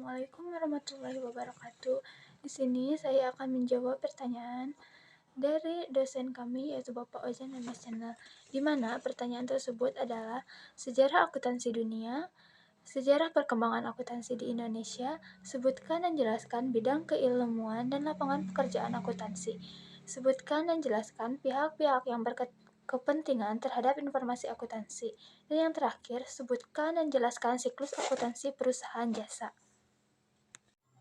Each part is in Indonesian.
Assalamualaikum warahmatullahi wabarakatuh. Di sini saya akan menjawab pertanyaan dari dosen kami yaitu Bapak Ojan dan Mas Chandra. Di mana pertanyaan tersebut adalah sejarah akuntansi dunia, sejarah perkembangan akuntansi di Indonesia, sebutkan dan jelaskan bidang keilmuan dan lapangan pekerjaan akuntansi. Sebutkan dan jelaskan pihak-pihak yang berkepentingan terhadap informasi akuntansi. Dan yang terakhir, sebutkan dan jelaskan siklus akuntansi perusahaan jasa.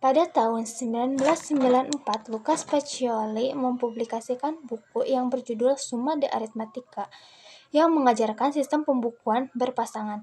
Pada tahun 1994, Lucas Pacioli mempublikasikan buku yang berjudul Summa de Arithmetica yang mengajarkan sistem pembukuan berpasangan.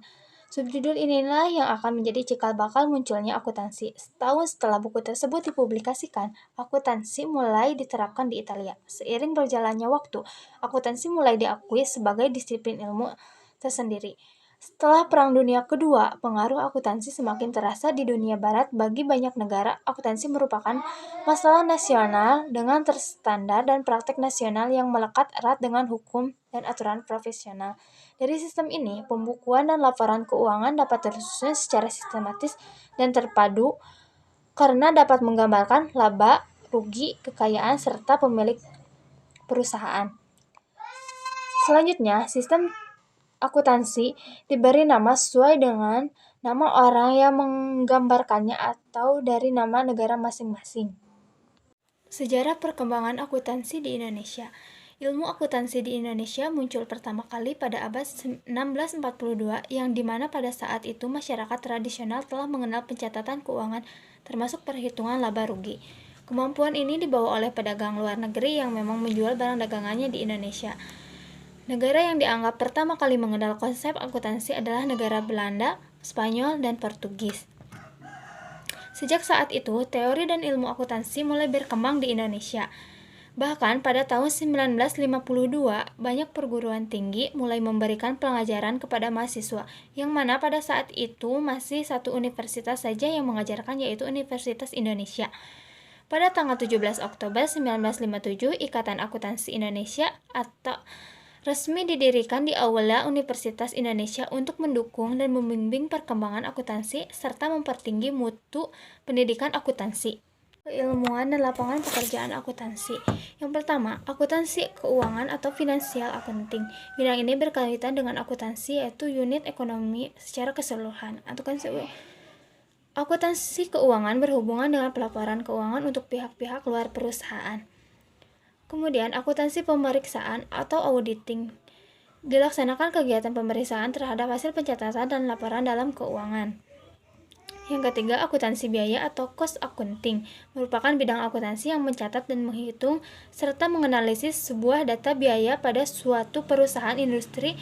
Subjudul inilah yang akan menjadi cikal bakal munculnya akuntansi. Setahun setelah buku tersebut dipublikasikan, akuntansi mulai diterapkan di Italia. Seiring berjalannya waktu, akuntansi mulai diakui sebagai disiplin ilmu tersendiri. Setelah Perang Dunia Kedua, pengaruh akuntansi semakin terasa di dunia barat. Bagi banyak negara, akuntansi merupakan masalah nasional dengan standar dan praktek nasional yang melekat erat dengan hukum dan aturan profesional. Dari sistem ini, pembukuan dan laporan keuangan dapat tersusun secara sistematis dan terpadu karena dapat menggambarkan laba, rugi, kekayaan, serta pemilik perusahaan. Selanjutnya, sistem akuntansi diberi nama sesuai dengan nama orang yang menggambarkannya atau dari nama negara masing-masing. Sejarah perkembangan akuntansi di Indonesia. Ilmu akuntansi di Indonesia muncul pertama kali pada abad 1642 yang dimana pada saat itu masyarakat tradisional telah mengenal pencatatan keuangan termasuk perhitungan laba rugi. Kemampuan ini dibawa oleh pedagang luar negeri yang memang menjual barang dagangannya di Indonesia. Negara yang dianggap pertama kali mengenal konsep akuntansi adalah negara Belanda, Spanyol, dan Portugis. Sejak saat itu, teori dan ilmu akuntansi mulai berkembang di Indonesia. Bahkan pada tahun 1952, banyak perguruan tinggi mulai memberikan pengajaran kepada mahasiswa, yang mana pada saat itu masih satu universitas saja yang mengajarkan, yaitu Universitas Indonesia. Pada tanggal 17 Oktober 1957, Ikatan Akuntansi Indonesia atau resmi didirikan di Aula Universitas Indonesia untuk mendukung dan membimbing perkembangan akuntansi serta mempertinggi mutu pendidikan akuntansi. Keilmuan dan lapangan pekerjaan akuntansi. Yang pertama, akuntansi keuangan atau financial accounting. Bidang ini berkaitan dengan akuntansi yaitu unit ekonomi secara keseluruhan. Akuntansi keuangan berhubungan dengan pelaporan keuangan untuk pihak-pihak luar perusahaan. Kemudian, akuntansi pemeriksaan atau auditing. Dilaksanakan kegiatan pemeriksaan terhadap hasil pencatatan dan laporan dalam keuangan. Yang ketiga, akuntansi biaya atau cost accounting merupakan bidang akuntansi yang mencatat dan menghitung serta menganalisis sebuah data biaya pada suatu perusahaan industri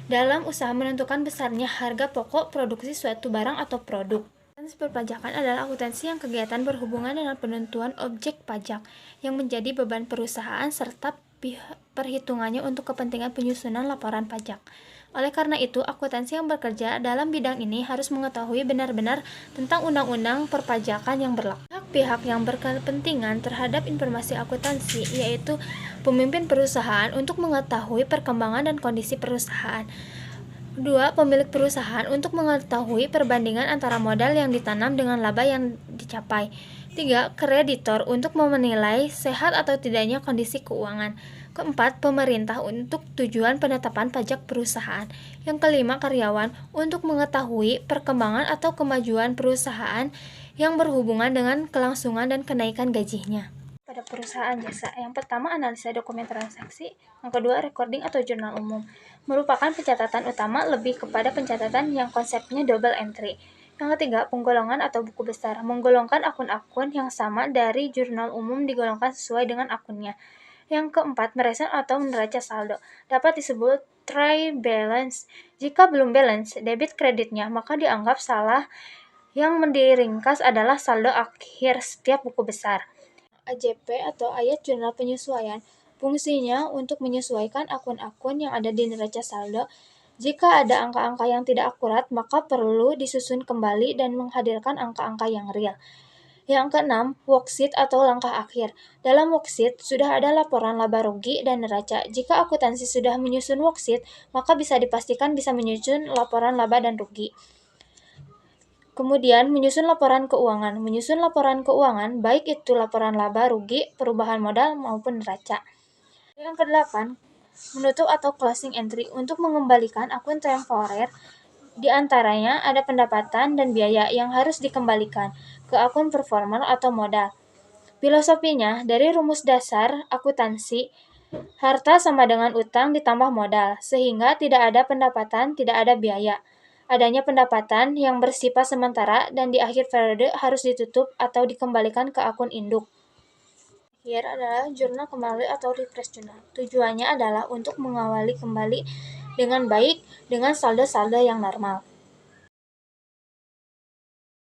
dalam usaha menentukan besarnya harga pokok produksi suatu barang atau produk. Akuntansi perpajakan adalah akuntansi yang kegiatan berhubungan dengan penentuan objek pajak yang menjadi beban perusahaan serta perhitungannya untuk kepentingan penyusunan laporan pajak. Oleh karena itu, akuntansi yang bekerja dalam bidang ini harus mengetahui benar-benar tentang undang-undang perpajakan yang berlaku. Pihak yang berkepentingan terhadap informasi akuntansi yaitu pemimpin perusahaan untuk mengetahui perkembangan dan kondisi perusahaan. 2. Pemilik perusahaan untuk mengetahui perbandingan antara modal yang ditanam dengan laba yang dicapai. 3. Kreditor untuk menilai sehat atau tidaknya kondisi keuangan. 4. Pemerintah untuk tujuan penetapan pajak perusahaan. Yang kelima, karyawan untuk mengetahui perkembangan atau kemajuan perusahaan yang berhubungan dengan kelangsungan dan kenaikan gajinya. Pada perusahaan jasa, yang pertama analisa dokumen transaksi, yang kedua recording atau jurnal umum. Merupakan pencatatan utama lebih kepada pencatatan yang konsepnya double entry. Yang ketiga, penggolongan atau buku besar. Menggolongkan akun-akun yang sama dari jurnal umum digolongkan sesuai dengan akunnya. Yang keempat, mereset atau neraca saldo. Dapat disebut try balance. Jika belum balance, debit kreditnya, maka dianggap salah. Yang diringkas adalah saldo akhir setiap buku besar. AJP atau ayat jurnal penyesuaian. Fungsinya untuk menyesuaikan akun-akun yang ada di neraca saldo. Jika ada angka-angka yang tidak akurat, maka perlu disusun kembali dan menghadirkan angka-angka yang real. Yang keenam, worksheet atau langkah akhir. Dalam worksheet sudah ada laporan laba rugi dan neraca. Jika akuntansi sudah menyusun worksheet, maka bisa dipastikan bisa menyusun laporan laba dan rugi. Kemudian, menyusun laporan keuangan. Menyusun laporan keuangan, baik itu laporan laba, rugi, perubahan modal, maupun neraca. Yang kedelapan, menutup atau closing entry. Untuk mengembalikan akun temporer, di antaranya ada pendapatan dan biaya yang harus dikembalikan ke akun performer atau modal. Filosofinya, dari rumus dasar akuntansi, harta sama dengan utang ditambah modal, sehingga tidak ada pendapatan, tidak ada biaya. Adanya pendapatan yang bersifat sementara dan di akhir periode harus ditutup atau dikembalikan ke akun induk. Akhir adalah jurnal kembali atau refresh journal. Tujuannya adalah untuk mengawali kembali dengan baik dengan saldo-saldo yang normal.